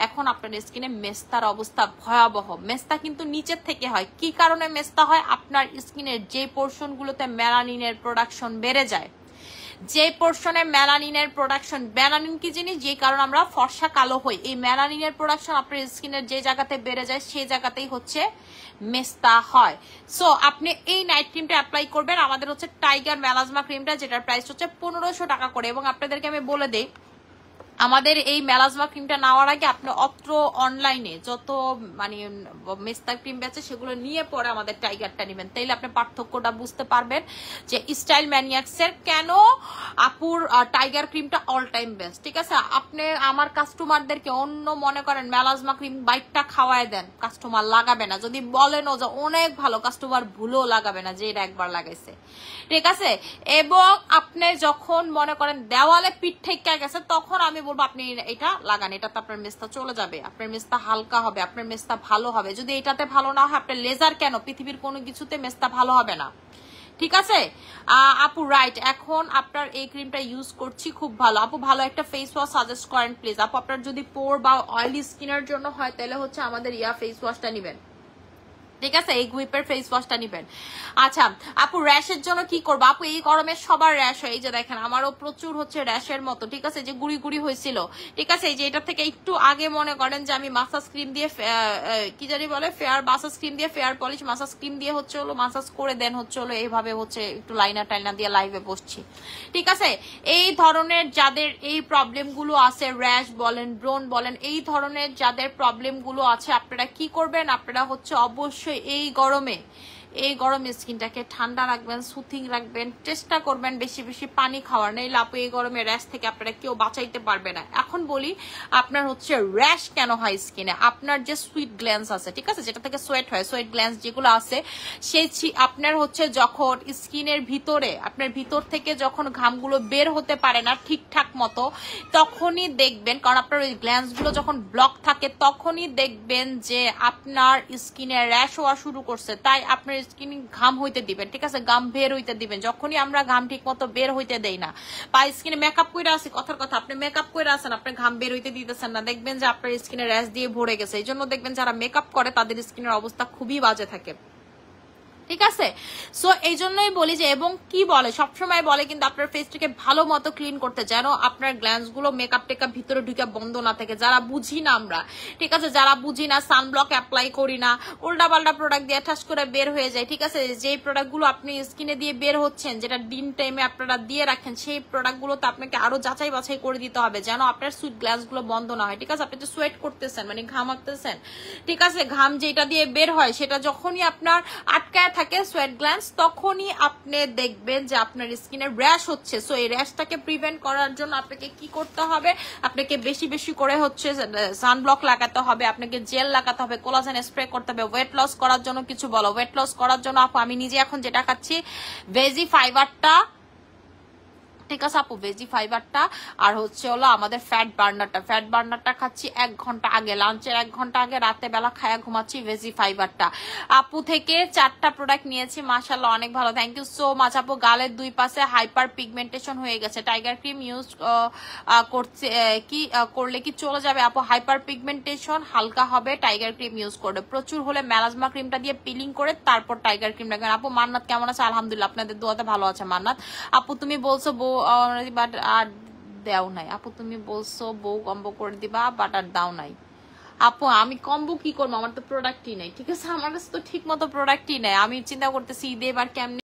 এখন আপনার স্কিনে মেস্তার অবস্থা ভয়াবহ। মেস্তা কিন্তু নিচের থেকে হয়। কি কারণে মেস্তা হয়? আপনার স্কিনের যে পোর্শন গুলোতে মেলানিনের প্রোডাকশন বেড়ে যায়, যে পোর্শনে মেলানিনের প্রোডাকশন, মেলানিন কি জিনিস, যে কারণে আমরা ফর্সা কালো হই, এই মেলানিনের প্রোডাকশন আপনার স্কিনের যে জায়গাতে বেড়ে যায় সেই জায়গাতেই হচ্ছে মেস্তা হয়। সো আপনি এই নাইট ক্রিমটা অ্যাপ্লাই করবেন। আমাদের হচ্ছে টাইগার মেলাজমা ক্রিমটা, যেটার প্রাইস হচ্ছে 1500 টাকা করে। এবং আপনাদেরকে আমি বলে দিই, আমাদের এই মেলাজমা ক্রিমটা নেওয়ার আগে আপনি অত্র অনলাইনে যত মানে মেস্তা ক্রিম বেচে সেগুলো নিয়ে পরে আমাদের টাইগারটা নেবেন, তাইলে আপনি পার্থক্যটা বুঝতে পারবেন যে স্টাইল ম্যানিয়াক্সের কেন আপুর টাইগার ক্রিমটা অল টাইম বেস্ট। ঠিক আছে, আপনি আমার কাস্টমারদেরকে অন্য মনে করেন মেলাজমা ক্রিম বাইকটা খাওয়ায় দেন, কাস্টমার লাগাবে না। যদি বলেনও যে অনেক ভালো, কাস্টমার ভুলেও লাগাবে না যে এটা একবার লাগাইছে। ঠিক আছে, এবং আপনি যখন মনে করেন দেওয়ালে পিঠ ঠেকা গেছে তখন আমি বলবো আপনি এটা লাগান, এটাতে আপনার মেস্তা চলে যাবে, আপনার মেস্তা হালকা হবে, আপনার মেস্তা ভালো হবে। যদি এটাতে ভালো না হয়, আপনার লেজার কেন, পৃথিবীর কোনো কিছুতে মেস্তা ভালো হবে না। ঠিক আছে আপু, রাইট। এখন আপনার এই ক্রিমটা ইউজ করছি, খুব ভালো। আপু ভালো একটা ফেস ওয়াশ সাজেস্ট করেন প্লিজ। আপু আপনার যদি পোর বা অয়েলি স্কিনের জন্য হয় তাহলে হচ্ছে আমাদের ফেস ওয়াশটা নিবেন। ঠিক আছে, এই গুইপের ফেস ওয়াশটা নিবেন। আচ্ছা আপু, র্যাশের জন্য কি করবো? আপু এই গরমে সবার র্যাশ হয়, এই যে দেখেন আমারও প্রচুর হচ্ছে র্যাশের মতো। ঠিক আছে, যে গুড়ি গুড়ি হয়েছিল। ঠিক আছে, এই যে এটা থেকে একটু আগে মনে করেন যে আমি মাসাজ ক্রিম দিয়ে কি জানি বলে, ফেয়ার মাসাজ ক্রিম দিয়ে, ফেয়ার পলিশ মাসাজ ক্রিম দিয়ে হচ্ছে হলো মাসাজ করে দেন হচ্ছে হলো এইভাবে হচ্ছে একটু লাইনার টাইনার দিয়ে লাইভে বসছি। ঠিক আছে, এই ধরনের যাদের এই প্রবলেম গুলো আছে, র্যাশ বলেন, ব্রণ বলেন, এই ধরনের যাদের প্রবলেম গুলো আছে, আপনারা কি করবেন? আপনারা হচ্ছে অবশ্যই এই গরমে স্কিনটাকে ঠান্ডা রাখবেন, সুথিং রাখবেন, চেষ্টা করবেন বেশি বেশি পানি খাওয়ার। নেই আপু এই গরমে র্যাশ থেকে আপনারা কেউ বাঁচাইতে পারবে না। এখন বলি আপনার হচ্ছে র্যাশ কেন হয় স্কিনে? আপনার যে সুইট গ্ল্যান্স আছে, ঠিক আছে, যেটা থেকে সোয়েট হয়, সোয়েট গ্ল্যান্স যেগুলো আছে, সেই আপনার হচ্ছে যখন স্কিনের ভিতরে, আপনার ভিতর থেকে যখন ঘামগুলো বের হতে পারে না ঠিকঠাক মতো, তখনই দেখবেন, কারণ আপনার ওই গ্ল্যান্স গুলো যখন ব্লক থাকে তখনই দেখবেন যে আপনার স্কিনে র্যাশ হওয়া শুরু করছে। তাই আপনার স্কিন ঘাম হইতে দিবেন। ঠিক আছে, ঘাম বের হইতে দিবেন। যখনই আমরা ঘাম ঠিক মতো বের হইতে দেই না, বা স্কিনে মেকআপ করে আসি, কথার কথা আপনি মেকআপ করে আসেন, আপনার ঘাম বের হইতে দিতেছেন না, দেখবেন যে আপনার স্কিনে র্যাশ দিয়ে ভরে গেছে। এই জন্য দেখবেন যারা মেকআপ করে তাদের স্কিনের অবস্থা খুবই বাজে থাকে। ঠিক আছে, সো এই জন্যই বলি যে, এবং কি বলে সবসময় বলে কিন্তু আপনার ফেসটাকে ভালো মতো ক্লিন করতে, যেন আপনার গ্ল্যান্স গুলো মেকআপ টেকআপ ভিতরে ঢুকে বন্ধ না থাকে। যারা বুঝি না আমরা, ঠিক আছে, যারা বুঝি না, সানব্লক অ্যাপ্লাই করি না, উল্টা পাল্টা প্রোডাক্ট দিয়ে ঠাস করে বের হয়ে যায়। ঠিক আছে, যে প্রোডাক্ট গুলো আপনি স্কিনে দিয়ে বের হচ্ছেন, যেটা ডিন টাইমে আপনারা দিয়ে রাখেন, সেই প্রোডাক্ট গুলোতে আপনাকে আরো যাচাই বাছাই করে দিতে হবে যেন আপনার সুইট গ্ল্যান্স গুলো বন্ধ না হয়। ঠিক আছে, আপনি যে সোয়েট করতেছেন মানে ঘামাতেছেন, ঠিক আছে, ঘাম যেটা দিয়ে বের হয় সেটা যখনই আপনার আটকায় থাকে সোয়েট গ্ল্যান্স, তখনই আপনি দেখবেন যে আপনার স্কিনে র্যাশ হচ্ছে। সো এই র্যাশটাকে প্রিভেন্ট করার জন্য আপনাকে কি করতে হবে? আপনাকে বেশি বেশি করে হচ্ছে সানব্লক লাগাতে হবে, আপনাকে জেল লাগাতে হবে, কোলাজেন স্প্রে করতে হবে। ওয়েট লস করার জন্য কিছু বলো? ওয়েট লস করার জন্য আপু আমি নিজে এখন যেটা খাচ্ছি, ভেজি ফাইবারটা, ঠিক আছে আপু, ভেজি ফাইবারটা, আর হচ্ছে হলো আমাদের ফ্যাট বার্নারটা খাচ্ছি 1 ঘন্টা আগে, লাঞ্চের 1 ঘন্টা আগে, রাতে বেলা খায়া ঘুমাচ্ছি ভেজি ফাইবারটা। আপু থেকে 4টা প্রোডাক্ট নিয়েছি, মাশাআল্লাহ অনেক ভালো, থ্যাংক ইউ সো মাচ আপু। গালের 2 পাশে হাইপার পিগমেন্টেশন হয়ে গেছে, টাইগার ক্রিম ইউজ করছে কি করলে কি চলে যাবে আপু? হাইপার পিগমেন্টেশন হালকা হবে টাইগার ক্রিম ইউজ করবে, প্রচুর হলে মেলাজমা ক্রিমটা দিয়ে পিলিং করে তারপর টাইগার ক্রিম রাখবেন। আপু মান্নাত কেমন আছে? আলহামদুলিল্লাহ, আপনাদের দোয়াতে ভালো আছে মান্নাত। আপু তুমি বলছো বউ বাট আর দেও নাই। আপু তুমি বলছো বউ কম্বো করে দিবা বাট আর দাও নাই। আপু আমি কম্বো কি করবো, আমার তো প্রোডাক্টই নেই। ঠিক আছে, আমার কাছে তো ঠিক মতো প্রোডাক্টই নেই। আমি চিন্তা করতেছি ঈদে এবার কেমনে